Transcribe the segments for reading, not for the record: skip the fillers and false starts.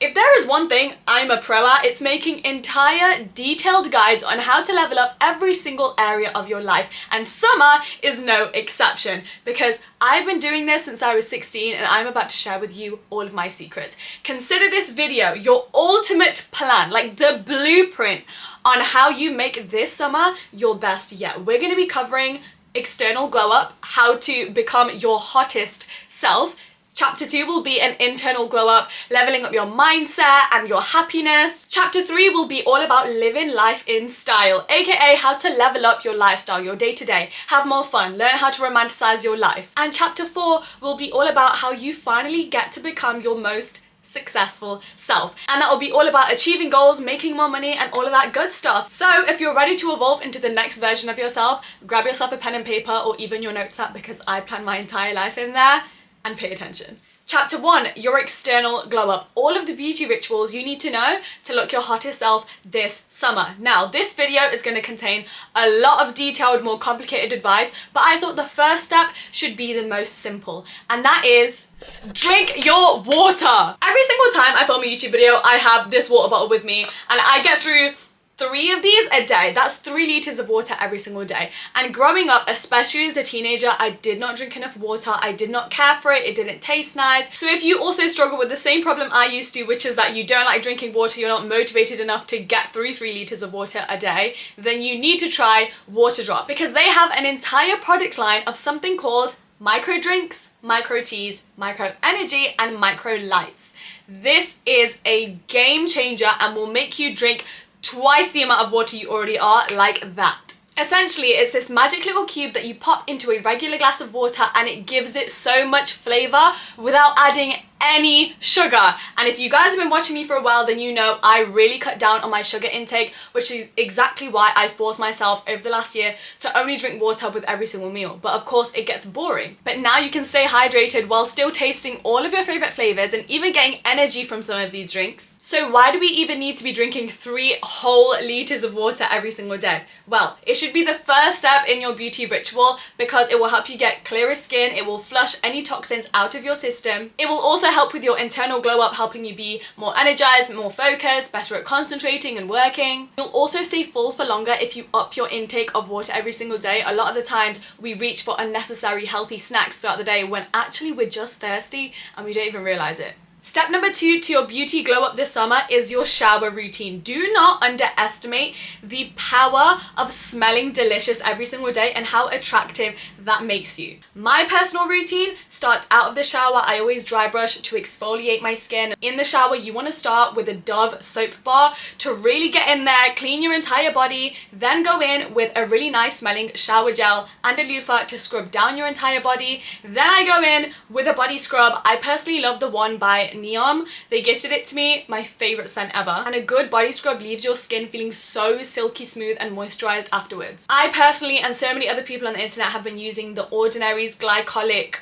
If there is one thing I'm a pro at, it's making entire detailed guides on how to level up every single area of your life, and summer is no exception, because I've been doing this since I was 16 and I'm about to share with you all of my secrets. Consider this video your ultimate plan, like the blueprint on how you make this summer your best yet. We're going to be covering external glow up, how to become your hottest self. Chapter 2 will be an internal glow up, leveling up your mindset and your happiness. Chapter 3 will be all about living life in style, aka how to level up your lifestyle, your day-to-day, have more fun, learn how to romanticize your life. And chapter 4 will be all about how you finally get to become your most successful self, and that will be all about achieving goals, making more money, and all of that good stuff. So if you're ready to evolve into the next version of yourself, grab yourself a pen and paper or even your notes app, because I plan my entire life in there, and pay attention. Chapter 1, your external glow up. All of the beauty rituals you need to know to look your hottest self this summer. Now, this video is going to contain a lot of detailed, more complicated advice, but I thought the first step should be the most simple, and that is drink your water. Every single time I film a YouTube video, I have this water bottle with me, and I get through 3 of these a day. That's 3 liters of water every single day. And growing up, especially as a teenager, I did not drink enough water. I did not care for it. It didn't taste nice. So if you also struggle with the same problem I used to, which is that you don't like drinking water, you're not motivated enough to get through 3 liters of water a day, then you need to try Water Drop, because they have an entire product line of something called micro drinks, micro teas, micro energy, and micro lights. This is a game changer and will make you drink twice the amount of water you already are, like that. Essentially, it's this magic little cube that you pop into a regular glass of water, and it gives it so much flavor without adding any sugar. And if you guys have been watching me for a while, then you know I really cut down on my sugar intake, which is exactly why I forced myself over the last year to only drink water with every single meal. But of course it gets boring. But now you can stay hydrated while still tasting all of your favorite flavors and even getting energy from some of these drinks. So why do we even need to be drinking 3 whole liters of water every single day? Well, it should be the first step in your beauty ritual, because it will help you get clearer skin, it will flush any toxins out of your system, it will also help with your internal glow up, helping you be more energized, more focused, better at concentrating and working. You'll also stay full for longer if you up your intake of water every single day. A lot of the times we reach for unnecessary healthy snacks throughout the day when actually we're just thirsty and we don't even realize it. Step number 2 to your beauty glow up this summer is your shower routine. Do not underestimate the power of smelling delicious every single day and how attractive that makes you. My personal routine starts out of the shower. I always dry brush to exfoliate my skin. In the shower, you want to start with a Dove soap bar to really get in there, clean your entire body, then go in with a really nice smelling shower gel and a loofah to scrub down your entire body. Then I go in with a body scrub. I personally love the one by Neom. They gifted it to me, my favorite scent ever. And a good body scrub leaves your skin feeling so silky smooth and moisturized afterwards. I personally, and so many other people on the internet, have been using the Ordinary's glycolic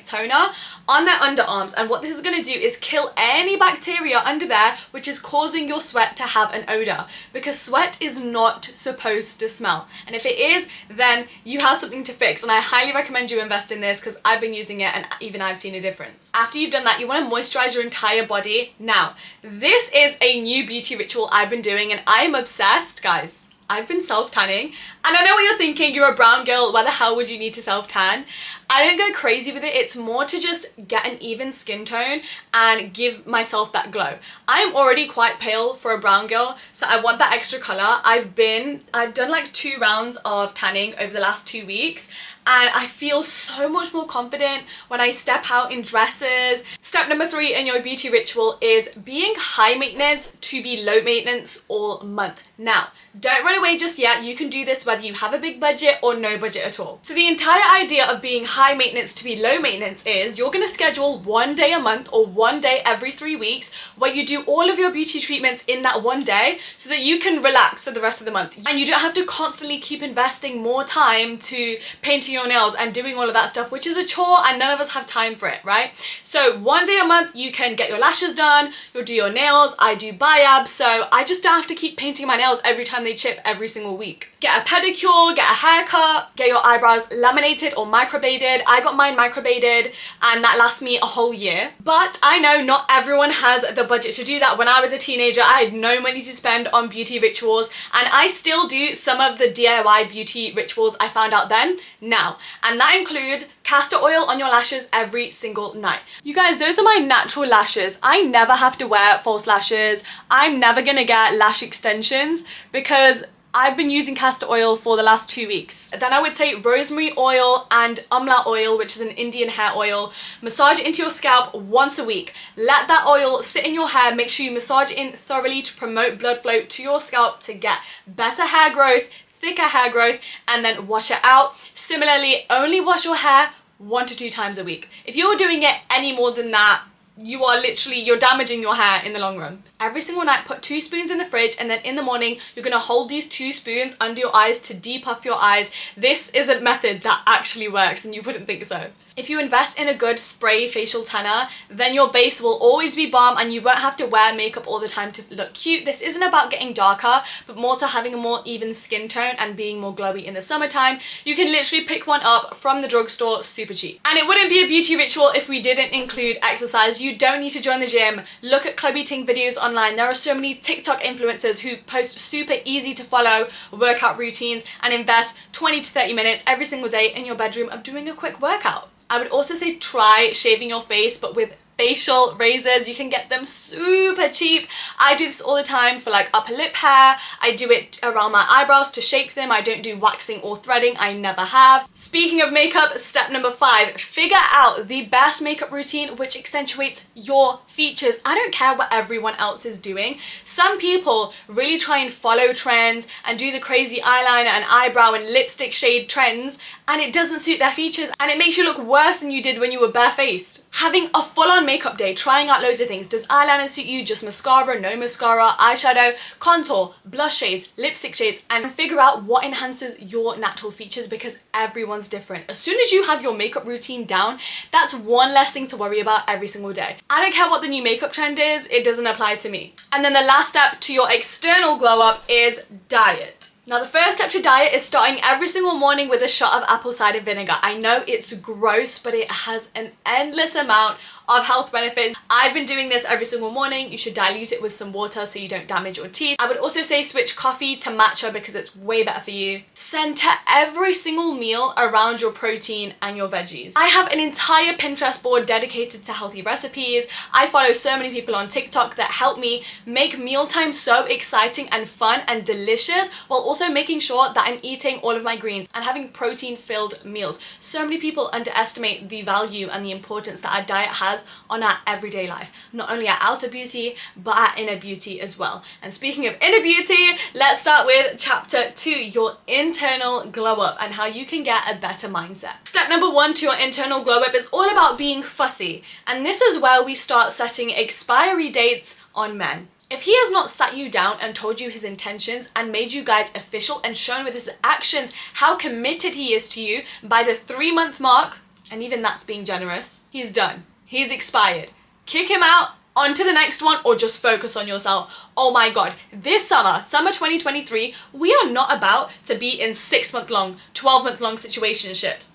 toner on their underarms, and what this is going to do is kill any bacteria under there which is causing your sweat to have an odor, because sweat is not supposed to smell, and if it is, then you have something to fix. And I highly recommend you invest in this, because I've been using it and even I've seen a difference. After you've done that, you want to moisturize your entire body. Now, this is a new beauty ritual I've been doing and I am obsessed, guys. I've been self-tanning, and I know what you're thinking, you're a brown girl, why the hell would you need to self-tan? I don't go crazy with it, it's more to just get an even skin tone and give myself that glow. I'm already quite pale for a brown girl, so I want that extra color. I've done like 2 rounds of tanning over the last 2 weeks, and I feel so much more confident when I step out in dresses. Step number 3 in your beauty ritual is being high maintenance to be low maintenance all month. Now, don't run away just yet. You can do this whether you have a big budget or no budget at all. So the entire idea of being high maintenance to be low maintenance is you're going to schedule 1 day a month or 1 day every 3 weeks where you do all of your beauty treatments in that 1 day, so that you can relax for the rest of the month. And you don't have to constantly keep investing more time to painting your nails and doing all of that stuff, which is a chore and none of us have time for it, right? So 1 day a month you can get your lashes done, you'll do your nails. I do biabs, so I just don't have to keep painting my nails every time they chip every single week. get a pedicure, get a haircut, get your eyebrows laminated or microbladed. I got mine microbladed and that lasts me a whole year. But I know not everyone has the budget to do that. When I was a teenager, I had no money to spend on beauty rituals, and I still do some of the DIY beauty rituals I found out then now. And that includes castor oil on your lashes every single night. You guys, those are my natural lashes. I never have to wear false lashes. I'm never gonna get lash extensions because I've been using castor oil for the last 2 weeks. Then I would say rosemary oil and umla oil, which is an Indian hair oil. Massage it into your scalp once a week. Let that oil sit in your hair. Make sure you massage it in thoroughly to promote blood flow to your scalp to get better hair growth, thicker hair growth, and then wash it out. Similarly, only wash your hair 1 to 2 times a week. If you're doing it any more than that, you're damaging your hair in the long run. Every single night, put 2 spoons in the fridge, and then in the morning, you're gonna hold these 2 spoons under your eyes to depuff your eyes. This is a method that actually works, and you wouldn't think so. If you invest in a good spray facial tanner, then your base will always be balm and you won't have to wear makeup all the time to look cute. This isn't about getting darker, but more so having a more even skin tone and being more glowy in the summertime. You can literally pick one up from the drugstore super cheap. And it wouldn't be a beauty ritual if we didn't include exercise. You don't need to join the gym. Look at club eating videos online. There are so many TikTok influencers who post super easy to follow workout routines and invest 20 to 30 minutes every single day in your bedroom of doing a quick workout. I would also say try shaving your face, but with facial razors. You can get them super cheap. I do this all the time for like upper lip hair. I do it around my eyebrows to shape them. I don't do waxing or threading. I never have. Speaking of makeup, step number 5, figure out the best makeup routine which accentuates your features. I don't care what everyone else is doing. Some people really try and follow trends and do the crazy eyeliner and eyebrow and lipstick shade trends, and it doesn't suit their features and it makes you look worse than you did when you were barefaced. Having a full-on makeup day, trying out loads of things. Does eyeliner suit you? Just mascara, no mascara, eyeshadow, contour, blush shades, lipstick shades, and figure out what enhances your natural features because everyone's different. As soon as you have your makeup routine down, that's one less thing to worry about every single day. I don't care what the new makeup trend is, it doesn't apply to me. And then the last step to your external glow up is diet. Now the first step to diet is starting every single morning with a shot of apple cider vinegar. I know it's gross, but it has an endless amount of health benefits. I've been doing this every single morning. You should dilute it with some water so you don't damage your teeth. I would also say switch coffee to matcha because it's way better for you. Center every single meal around your protein and your veggies. I have an entire Pinterest board dedicated to healthy recipes. I follow so many people on TikTok that help me make mealtime so exciting and fun and delicious while also making sure that I'm eating all of my greens and having protein-filled meals. So many people underestimate the value and the importance that our diet has on our everyday life. Not only our outer beauty, but our inner beauty as well. And speaking of inner beauty, let's start with chapter 2, your internal glow up and how you can get a better mindset. Step number 1 to your internal glow up is all about being fussy. And this is where we start setting expiry dates on men. If he has not sat you down and told you his intentions and made you guys official and shown with his actions how committed he is to you by the 3-month mark, and even that's being generous, he's done. He's expired. Kick him out, on to the next one, or just focus on yourself. Oh my god, this summer 2023, we are not about to be in 6-month long, 12-month long situationships.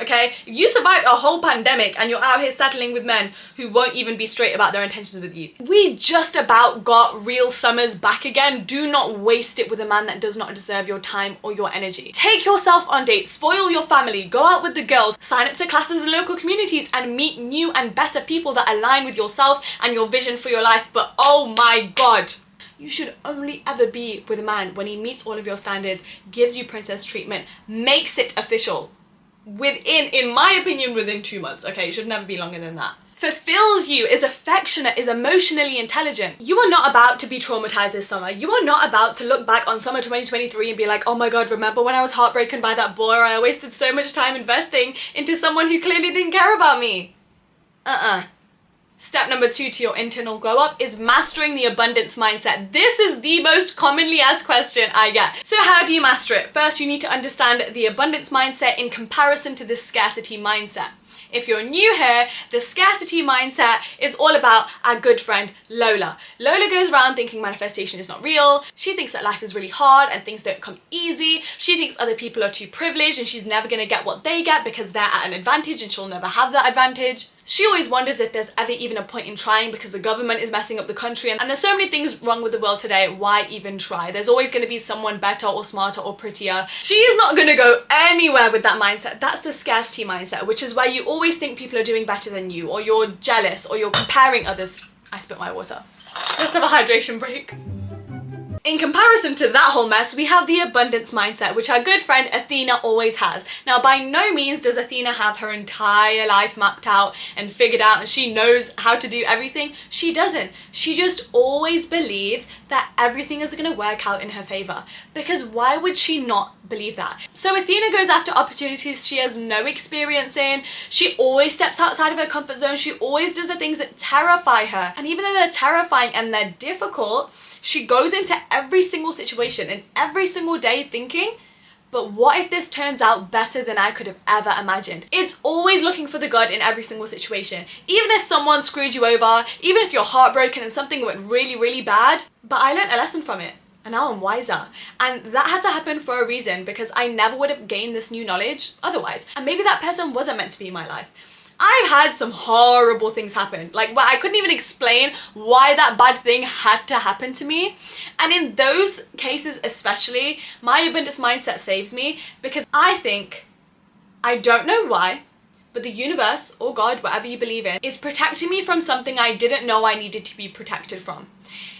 Okay? You survived a whole pandemic and you're out here settling with men who won't even be straight about their intentions with you. We just about got real summers back again. Do not waste it with a man that does not deserve your time or your energy. Take yourself on dates, spoil your family, go out with the girls, sign up to classes in local communities and meet new and better people that align with yourself and your vision for your life. But oh my god, you should only ever be with a man when he meets all of your standards, gives you princess treatment, makes it official within, in my opinion, within 2 months. Okay, it should never be longer than that. Fulfills you, is affectionate, is emotionally intelligent. You are not about to be traumatized this summer. You are not about to look back on summer 2023 and be like, oh my god, remember when I was heartbroken by that boy, or I wasted so much time investing into someone who clearly didn't care about me. Step number 2 to your internal glow up is mastering the abundance mindset. This is the most commonly asked question I get. So how do you master it? First, you need to understand the abundance mindset in comparison to the scarcity mindset. If you're new here, the scarcity mindset is all about our good friend Lola. Lola goes around thinking manifestation is not real. She thinks that life is really hard and things don't come easy. She thinks other people are too privileged and she's never gonna get what they get because they're at an advantage and she'll never have that advantage. She always wonders if there's ever even a point in trying because the government is messing up the country, and there's so many things wrong with the world today, why even try? There's always going to be someone better or smarter or prettier. She is not going to go anywhere with that mindset. That's the scarcity mindset, which is where you always think people are doing better than you, or you're jealous, or you're comparing others. I spit my water. Let's have a hydration break. In comparison to that whole mess, we have the abundance mindset, which our good friend Athena always has. Now, by no means does Athena have her entire life mapped out and figured out and she knows how to do everything. She doesn't. She just always believes that everything is going to work out in her favor. Because why would she not believe that? So Athena goes after opportunities she has no experience in. She always steps outside of her comfort zone. She always does the things that terrify her. And even though they're terrifying and they're difficult, she goes into every single situation and every single day thinking, but what if this turns out better than I could have ever imagined? It's always looking for the good in every single situation. Even if someone screwed you over, even if you're heartbroken and something went really, really bad, but I learned a lesson from it. And now I'm wiser. And that had to happen for a reason because I never would have gained this new knowledge otherwise. And maybe that person wasn't meant to be in my life. I've had some horrible things happen, like where I couldn't even explain why that bad thing had to happen to me. And in those cases especially, my abundance mindset saves me because I think, I don't know why, but the universe or God, whatever you believe in, is protecting me from something I didn't know I needed to be protected from.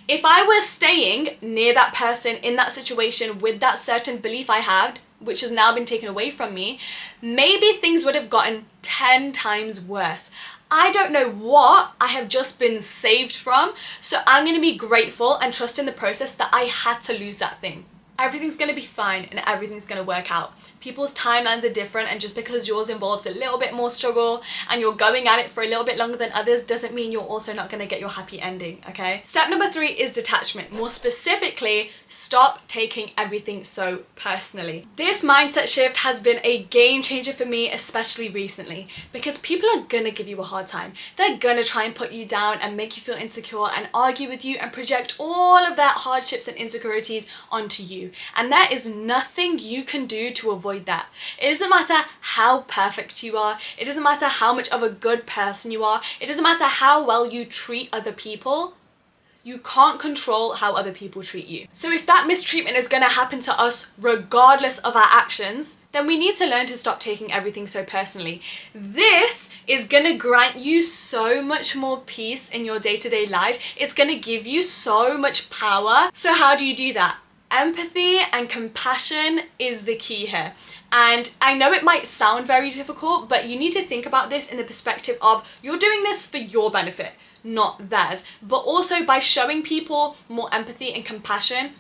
If I was staying near that person in that situation with that certain belief I had, which has now been taken away from me, maybe things would have gotten 10 times worse. I don't know what I have just been saved from, so I'm going to be grateful and trust in the process that I had to lose that thing. Everything's going to be fine and everything's going to work out. People's timelines are different, and just because yours involves a little bit more struggle and you're going at it for a little bit longer than others doesn't mean you're also not going to get your happy ending, okay? Step number 3 is detachment. More specifically, stop taking everything so personally. This mindset shift has been a game changer for me, especially recently, because people are going to give you a hard time. They're going to try and put you down and make you feel insecure and argue with you and project all of their hardships and insecurities onto you. And there is nothing you can do to avoid that. It doesn't matter how perfect you are. It doesn't matter how much of a good person you are. It doesn't matter how well you treat other people. You can't control how other people treat you. So if that mistreatment is going to happen to us regardless of our actions, then we need to learn to stop taking everything so personally. This is going to grant you so much more peace in your day-to-day life. It's going to give you so much power. So how do you do that? Empathy and compassion is the key here. And I know it might sound very difficult, but you need to think about this in the perspective of you're doing this for your benefit, not theirs. But also by showing people more empathy and compassion,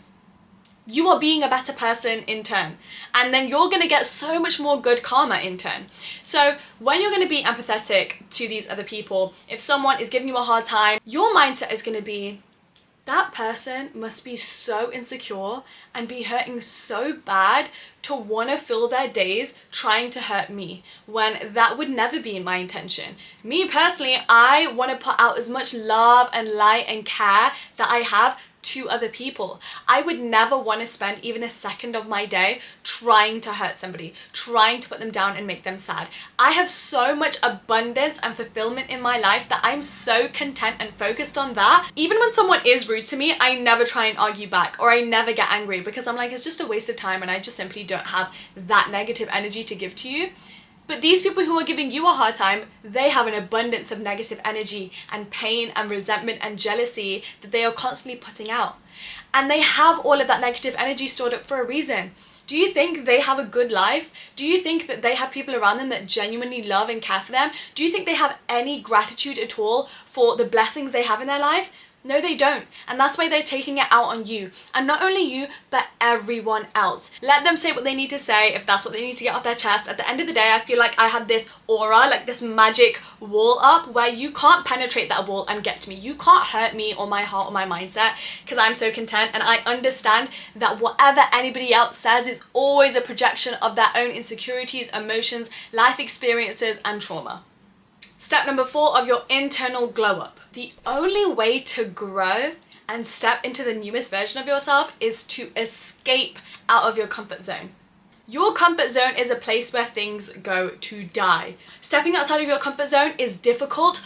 you are being a better person in turn. And then you're going to get so much more good karma in turn. So when you're going to be empathetic to these other people, if someone is giving you a hard time, your mindset is going to be, that person must be so insecure and be hurting so bad to want to fill their days trying to hurt me, when that would never be my intention. Me personally, I want to put out as much love and light and care that I have to other people. I would never want to spend even a second of my day trying to hurt somebody, trying to put them down and make them sad. I have so much abundance and fulfillment in my life that I'm so content and focused on that. Even when someone is rude to me, I never try and argue back, or I never get angry, because I'm like, it's just a waste of time and I just simply don't have that negative energy to give to you. But these people who are giving you a hard time, they have an abundance of negative energy and pain and resentment and jealousy that they are constantly putting out. And they have all of that negative energy stored up for a reason. Do you think they have a good life? Do you think that they have people around them that genuinely love and care for them? Do you think they have any gratitude at all for the blessings they have in their life? No, they don't. And that's why they're taking it out on you. And not only you, but everyone else. Let them say what they need to say if that's what they need to get off their chest. At the end of the day, I feel like I have this aura, like this magic wall up, where you can't penetrate that wall and get to me. You can't hurt me or my heart or my mindset, because I'm so content and I understand that whatever anybody else says is always a projection of their own insecurities, emotions, life experiences, and trauma. Step number 4 of your internal glow up. The only way to grow and step into the newest version of yourself is to escape out of your comfort zone. Your comfort zone is a place where things go to die. Stepping outside of your comfort zone is difficult,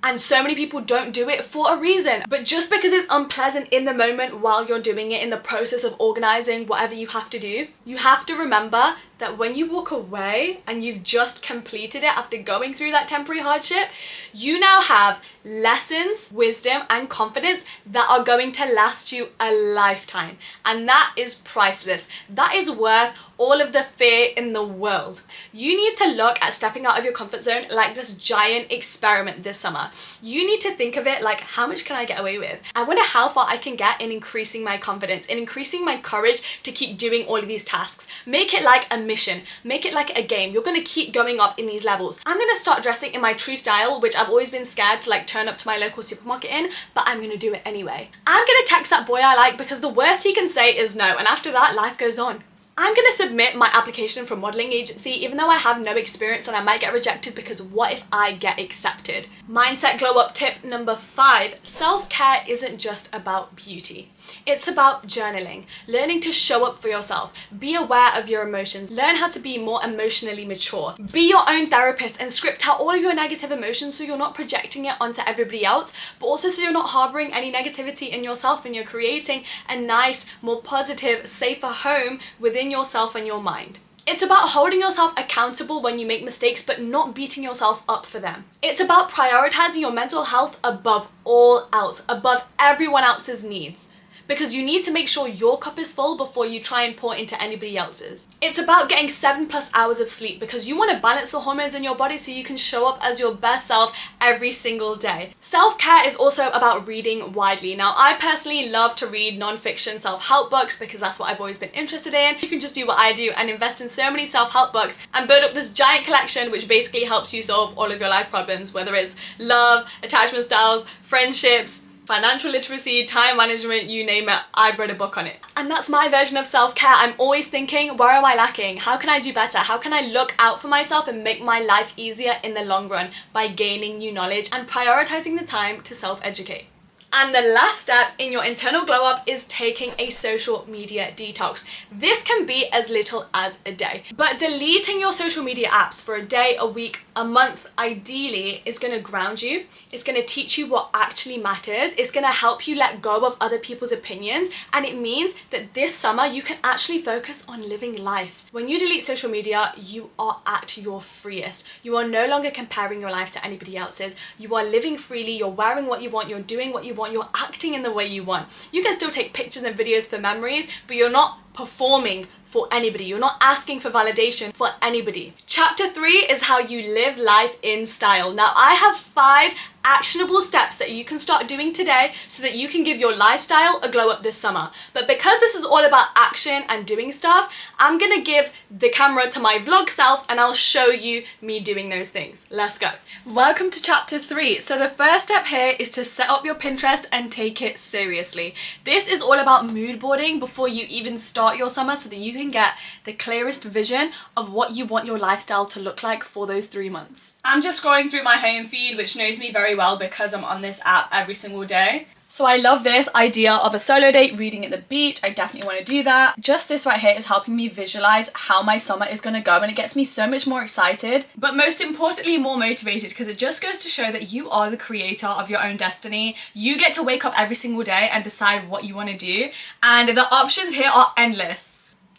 and so many people don't do it for a reason. But just because it's unpleasant in the moment while you're doing it, in the process of organizing whatever you have to do, you have to remember that when you walk away and you've just completed it after going through that temporary hardship, you now have lessons, wisdom, and confidence that are going to last you a lifetime. And that is priceless. That is worth all of the fear in the world. You need to look at stepping out of your comfort zone like this giant experiment this summer. You need to think of it like, how much can I get away with? I wonder how far I can get in increasing my confidence, in increasing my courage to keep doing all of these tasks. Make it like a mission. Make it like a game. You're gonna keep going up in these levels. I'm gonna start dressing in my true style, which I've always been scared to like turn up to my local supermarket in, but I'm gonna do it anyway. I'm gonna text that boy I like because the worst he can say is no, and after that, life goes on. I'm gonna submit my application for a modeling agency even though I have no experience and I might get rejected, because what if I get accepted? Mindset glow up tip number 5. Self-care isn't just about beauty. It's about journaling, learning to show up for yourself, be aware of your emotions, learn how to be more emotionally mature, be your own therapist and script out all of your negative emotions so you're not projecting it onto everybody else, but also so you're not harboring any negativity in yourself and you're creating a nice, more positive, safer home within yourself and your mind. It's about holding yourself accountable when you make mistakes, but not beating yourself up for them. It's about prioritizing your mental health above all else, above everyone else's needs, because you need to make sure your cup is full before you try and pour into anybody else's. It's about getting 7+ hours of sleep because you want to balance the hormones in your body so you can show up as your best self every single day. Self-care is also about reading widely. Now, I personally love to read non-fiction self-help books because that's what I've always been interested in. You can just do what I do and invest in so many self-help books and build up this giant collection which basically helps you solve all of your life problems, whether it's love, attachment styles, friendships, financial literacy, time management, you name it, I've read a book on it. And that's my version of self-care. I'm always thinking, where am I lacking? How can I do better? How can I look out for myself and make my life easier in the long run by gaining new knowledge and prioritizing the time to self-educate? And the last step in your internal glow up is taking a social media detox. This can be as little as a day, but deleting your social media apps for a day, a week, a month, ideally, is going to ground you. It's going to teach you what actually matters. It's going to help you let go of other people's opinions. And it means that this summer you can actually focus on living life. When you delete social media, you are at your freest. You are no longer comparing your life to anybody else's. You are living freely. You're wearing what you want. You're doing what you want. You're acting in the way you want. You can still take pictures and videos for memories, but you're not performing for anybody. You're not asking for validation for anybody. Chapter 3 is how you live life in style. Now, I have 5 actionable steps that you can start doing today so that you can give your lifestyle a glow up this summer. But because this is all about action and doing stuff, I'm gonna give the camera to my vlog self and I'll show you me doing those things. Let's go. Welcome to chapter 3. So the first step here is to set up your Pinterest and take it seriously. This is all about mood boarding before you even start your summer so that you can get the clearest vision of what you want your lifestyle to look like for those 3 months. I'm just scrolling through my home feed, which knows me very well because I'm on this app every single day. So I love this idea of a solo date, reading at the beach. I definitely want to do that. Just this right here is helping me visualize how my summer is going to go, and it gets me so much more excited, but most importantly more motivated, because it just goes to show that you are the creator of your own destiny. You get to wake up every single day and decide what you want to do, and the options here are endless.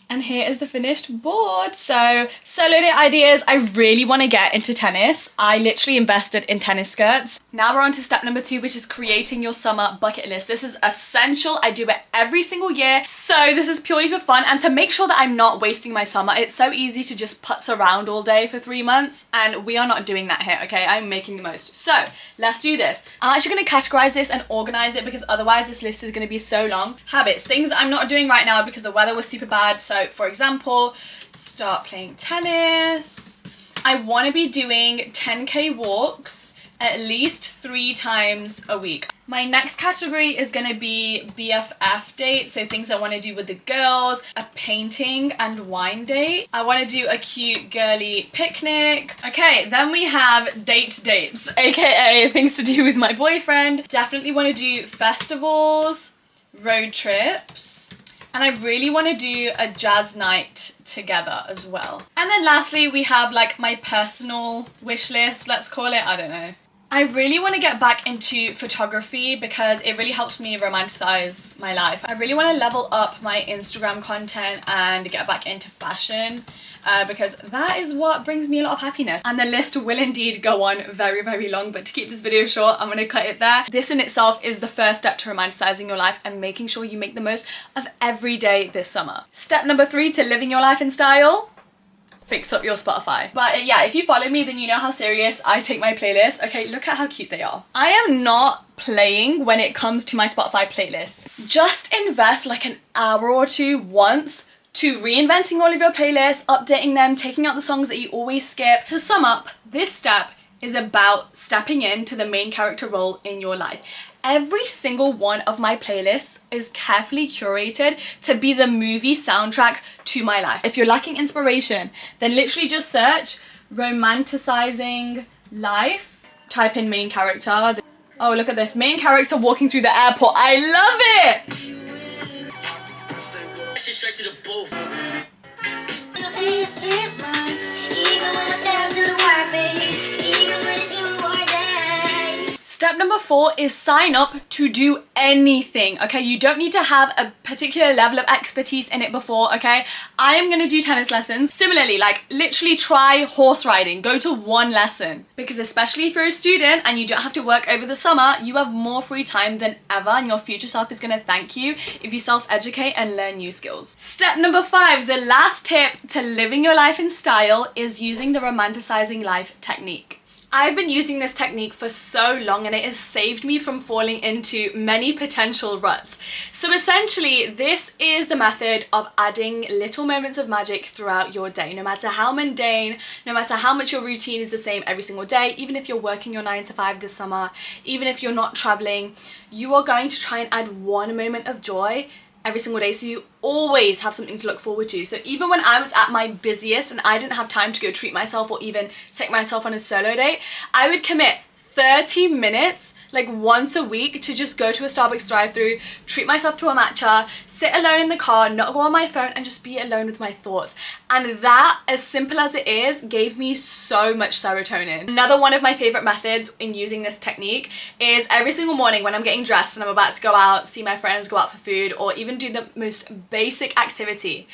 And here is the finished board. So solo day ideas. I really want to get into tennis. I literally invested in tennis skirts. Now we're on to step number 2, which is creating your summer bucket list. This is essential. I do it every single year. So this is purely for fun and to make sure that I'm not wasting my summer. It's so easy to just putz around all day for 3 months, and we are not doing that here, okay? I'm making the most. So let's do this. I'm actually going to categorize this and organize it because otherwise this list is going to be so long. Habits, things that I'm not doing right now because the weather was super bad. So for example, start playing tennis. I want to be doing 10K walks at least 3 times a week. My next category is gonna be BFF dates, so things I want to do with the girls, a painting and wine date. I want to do a cute girly picnic. Okay, then we have dates, aka things to do with my boyfriend. Definitely want to do festivals, road trips, and I really want to do a jazz night together as well. And then lastly, we have like my personal wish list, let's call it, I don't know. I really want to get back into photography because it really helps me romanticize my life. I really want to level up my Instagram content and get back into fashion because that is what brings me a lot of happiness. And the list will indeed go on very, very long, but to keep this video short, I'm going to cut it there. This in itself is the first step to romanticizing your life and making sure you make the most of every day this summer. Step number 3 to living your life in style: fix up your Spotify. But yeah, if you follow me, then you know how serious I take my playlist. Okay, look at how cute they are. I am not playing when it comes to my Spotify playlists. Just invest like an hour or 2 once to reinventing all of your playlists, updating them, taking out the songs that you always skip. To sum up, this step is about stepping into the main character role in your life. Every single one of my playlists is carefully curated to be the movie soundtrack to my life. If you're lacking inspiration, then literally just search romanticizing life, type in main character. Oh, look at this, main character walking through the airport. I love it! Straight to the booth. Step number 4 is sign up to do anything, okay? You don't need to have a particular level of expertise in it before, okay? I am gonna do tennis lessons. Similarly, like literally try horse riding, go to 1 lesson. Because especially if you're a student and you don't have to work over the summer, you have more free time than ever and your future self is gonna thank you if you self-educate and learn new skills. Step number 5, the last tip to living your life in style is using the romanticizing life technique. I've been using this technique for so long and it has saved me from falling into many potential ruts. So essentially, this is the method of adding little moments of magic throughout your day, no matter how mundane, no matter how much your routine is the same every single day, even if you're working your 9 to 5 this summer, even if you're not traveling, you are going to try and add 1 moment of joy every single day, so you always have something to look forward to. So even when I was at my busiest and I didn't have time to go treat myself or even take myself on a solo date, I would commit 30 minutes like once a week to just go to a Starbucks drive-thru, treat myself to a matcha, sit alone in the car, not go on my phone, and just be alone with my thoughts. And that, as simple as it is, gave me so much serotonin. Another one of my favorite methods in using this technique is every single morning when I'm getting dressed and I'm about to go out, see my friends, go out for food, or even do the most basic activity,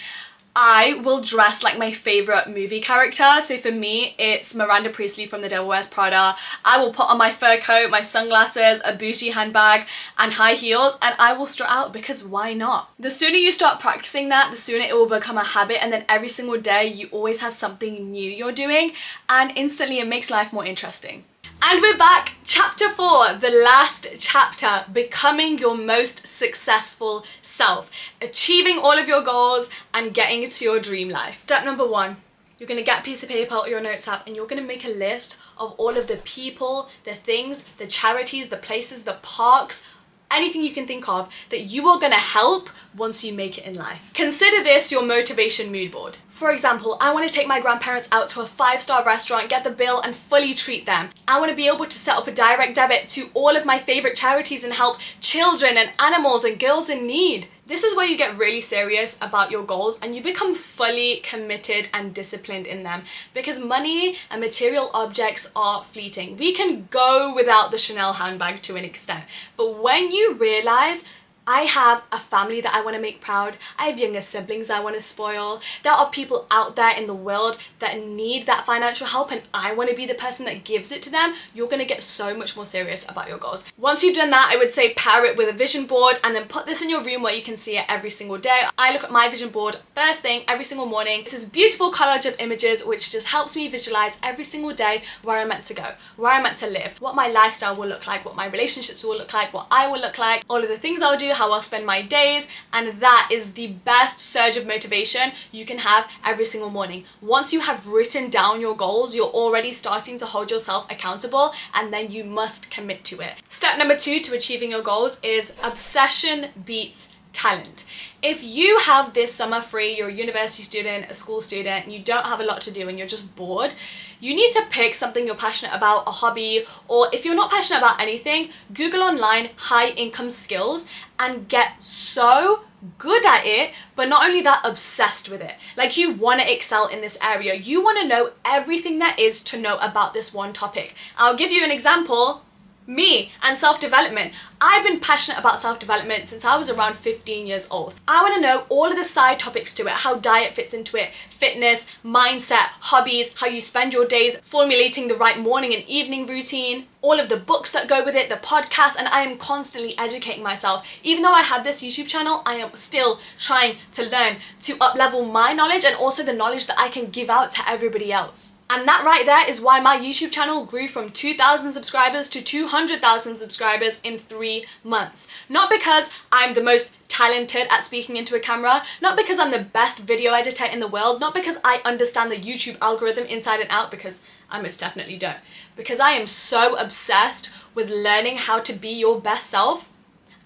I will dress like my favorite movie character. So for me, it's Miranda Priestly from The Devil Wears Prada. I will put on my fur coat, my sunglasses, a bougie handbag, and high heels, and I will strut out because why not? The sooner you start practicing that, the sooner it will become a habit, and then every single day you always have something new you're doing, and instantly it makes life more interesting. And we're back, chapter 4, the last chapter, becoming your most successful self, achieving all of your goals and getting to your dream life. Step number 1, you're gonna get a piece of paper or your notes app and you're gonna make a list of all of the people, the things, the charities, the places, the parks, anything you can think of that you are gonna help once you make it in life. Consider this your motivation mood board. For example, I want to take my grandparents out to a 5-star restaurant, get the bill and fully treat them. I want to be able to set up a direct debit to all of my favorite charities and help children and animals and girls in need. This is where you get really serious about your goals and you become fully committed and disciplined in them, because money and material objects are fleeting. We can go without the Chanel handbag to an extent, but when you realize I have a family that I want to make proud, I have younger siblings I want to spoil, there are people out there in the world that need that financial help and I want to be the person that gives it to them, you're going to get so much more serious about your goals. Once you've done that, I would say pair it with a vision board and then put this in your room where you can see it every single day. I look at my vision board first thing every single morning. This is a beautiful collage of images which just helps me visualize every single day where I'm meant to go, where I'm meant to live, what my lifestyle will look like, what my relationships will look like, what I will look like, all of the things I'll do, how I'll spend my days, and that is the best surge of motivation you can have every single morning. Once you have written down your goals, you're already starting to hold yourself accountable, and then you must commit to it. Step number 2 to achieving your goals is obsession beats talent. If you have this summer free, you're a university student, a school student, and you don't have a lot to do and you're just bored, you need to pick something you're passionate about, a hobby, or if you're not passionate about anything, Google online high income skills and get so good at it, but not only that, obsessed with it. Like, you want to excel in this area. You want to know everything there is to know about this one topic. I'll give you an example. Me and self-development. I've been passionate about self-development since I was around 15 years old. I want to know all of the side topics to it, how diet fits into it, fitness, mindset, hobbies, how you spend your days, formulating the right morning and evening routine, all of the books that go with it, the podcast, and I am constantly educating myself. Even though I have this YouTube channel, I am still trying to learn to up-level my knowledge and also the knowledge that I can give out to everybody else. And that right there is why my YouTube channel grew from 2,000 subscribers to 200,000 subscribers in 3 months. Not because I'm the most talented at speaking into a camera, not because I'm the best video editor in the world, not because I understand the YouTube algorithm inside and out, because I most definitely don't. Because I am so obsessed with learning how to be your best self,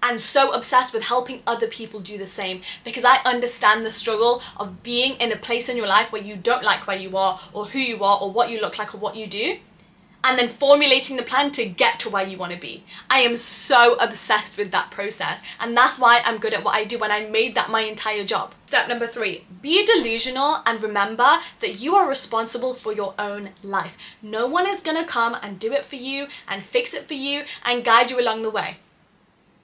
and so obsessed with helping other people do the same, because I understand the struggle of being in a place in your life where you don't like where you are or who you are or what you look like or what you do, and then formulating the plan to get to where you want to be. I am so obsessed with that process, and that's why I'm good at what I do, and I made that my entire job. Step number 3, be delusional and remember that you are responsible for your own life. No one is gonna come and do it for you and fix it for you and guide you along the way.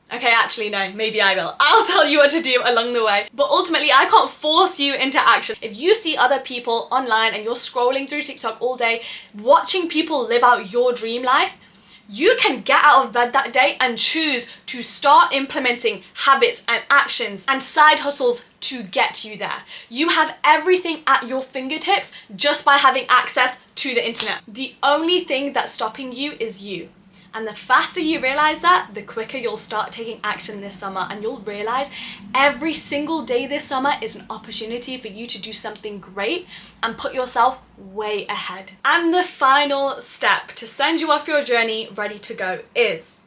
Okay, actually no, maybe I will. I'll tell you what to do along the way. But ultimately, I can't force you into action. If you see other people online and you're scrolling through TikTok all day, watching people live out your dream life, you can get out of bed that day and choose to start implementing habits and actions and side hustles to get you there. You have everything at your fingertips just by having access to the internet. The only thing that's stopping you is you. And the faster you realize that, the quicker you'll start taking action this summer, and you'll realize every single day this summer is an opportunity for you to do something great and put yourself way ahead. And the final step to send you off your journey ready to go is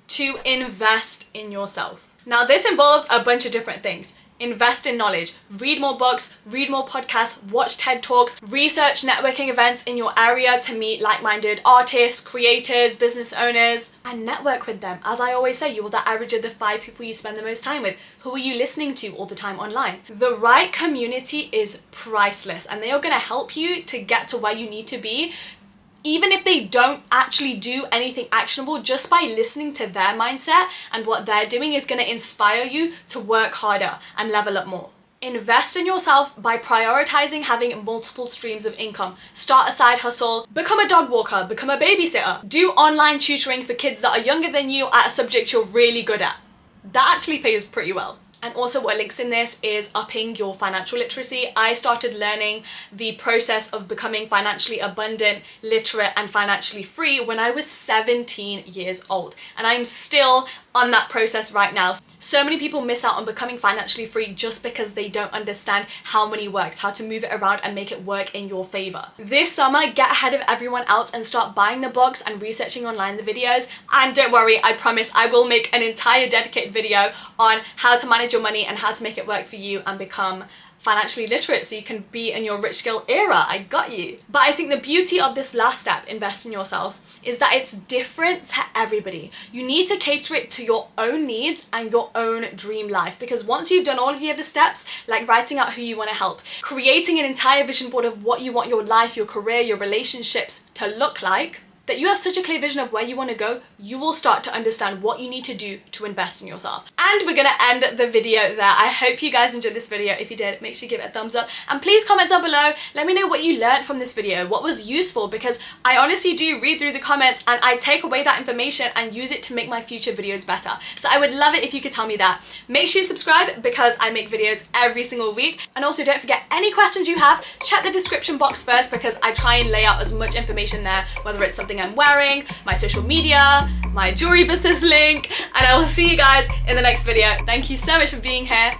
to invest in yourself. Now, this involves a bunch of different things. Invest in knowledge, read more books, read more podcasts, watch TED Talks, research networking events in your area to meet like-minded artists, creators, business owners, and network with them. As I always say, you're the average of the 5 people you spend the most time with. Who are you listening to all the time online? The right community is priceless, and they are going to help you to get to where you need to be, even if they don't actually do anything actionable. Just by listening to their mindset and what they're doing is going to inspire you to work harder and level up more. Invest in yourself by prioritizing having multiple streams of income. Start a side hustle, become a dog walker, become a babysitter, do online tutoring for kids that are younger than you at a subject you're really good at. That actually pays pretty well. And also what links in this is upping your financial literacy. I started learning the process of becoming financially abundant, literate, and financially free when I was 17 years old. And I'm still on that process right now. So many people miss out on becoming financially free just because they don't understand how money works, how to move it around and make it work in your favor. This summer, get ahead of everyone else and start buying the books and researching online the videos. And don't worry, I promise I will make an entire dedicated video on how to manage your money and how to make it work for you and become financially literate so you can be in your rich girl era. I got you. But I think the beauty of this last step, invest in yourself, is that it's different to everybody. You need to cater it to your own needs and your own dream life, because once you've done all of the other steps, like writing out who you want to help, creating an entire vision board of what you want your life, your career, your relationships to look like, that you have such a clear vision of where you want to go, you will start to understand what you need to do to invest in yourself. And we're going to end the video there. I hope you guys enjoyed this video. If you did, make sure you give it a thumbs up, and please comment down below. Let me know what you learned from this video, what was useful, because I honestly do read through the comments and I take away that information and use it to make my future videos better. So I would love it if you could tell me that. Make sure you subscribe because I make videos every single week. And also don't forget, any questions you have, check the description box first, because I try and lay out as much information there, whether it's something I'm wearing, my social media, my jewelry business link, and I will see you guys in the next video. Thank you so much for being here.